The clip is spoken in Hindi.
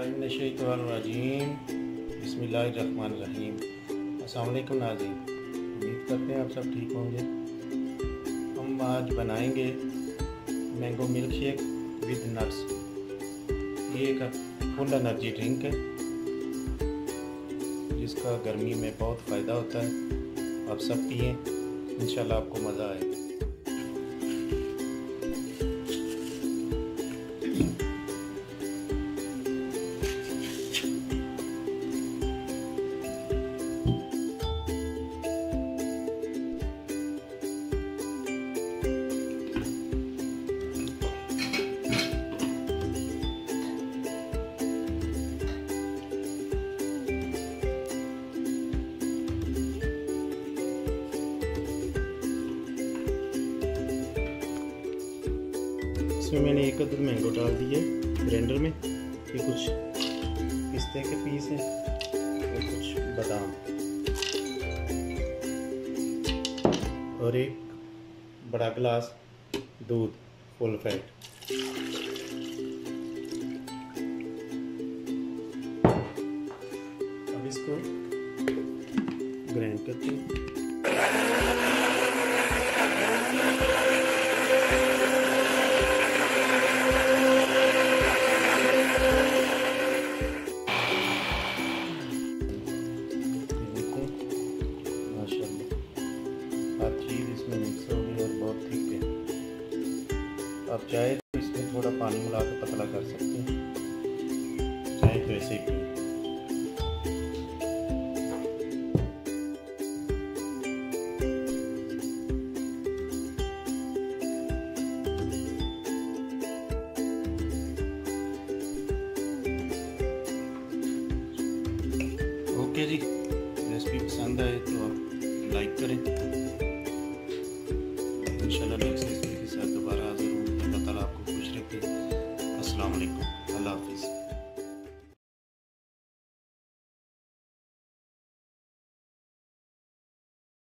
बिस्मिल्लाहिर्रहमानिर्रहीम। बिस्मिल्लाहिर्रहमानिर्रहीम। अस्सलाम वालेकुम नाज़रीन, उम्मीद करते हैं आप सब ठीक होंगे। हम आज बनाएंगे mango milk shake with nuts. ये एक फुल एनर्जी ड्रिंक है जिसका गर्मी में बहुत फ़ायदा होता है। आप सब पिएं, इंशाल्लाह आपको मज़ा आएगा। इसमें मैंने एक अदद मैंगो डाल दिए ग्राइंडर में। ये कुछ पिस्ते के पीस हैं और कुछ बादाम और एक बड़ा गिलास दूध फुल फैट। अब इसको ग्राइंड करते हैं। हर चीज़ इसमें मिक्स हो गई और बहुत थिक है। आप चाहे तो इसमें थोड़ा पानी मिला कर पतला कर सकते हैं, चाहे तो ऐसे ही पिए। ओके जी, रेसिपी पसंद आए तो आप लाइक करें। इंशाल्लाह नेक्स्ट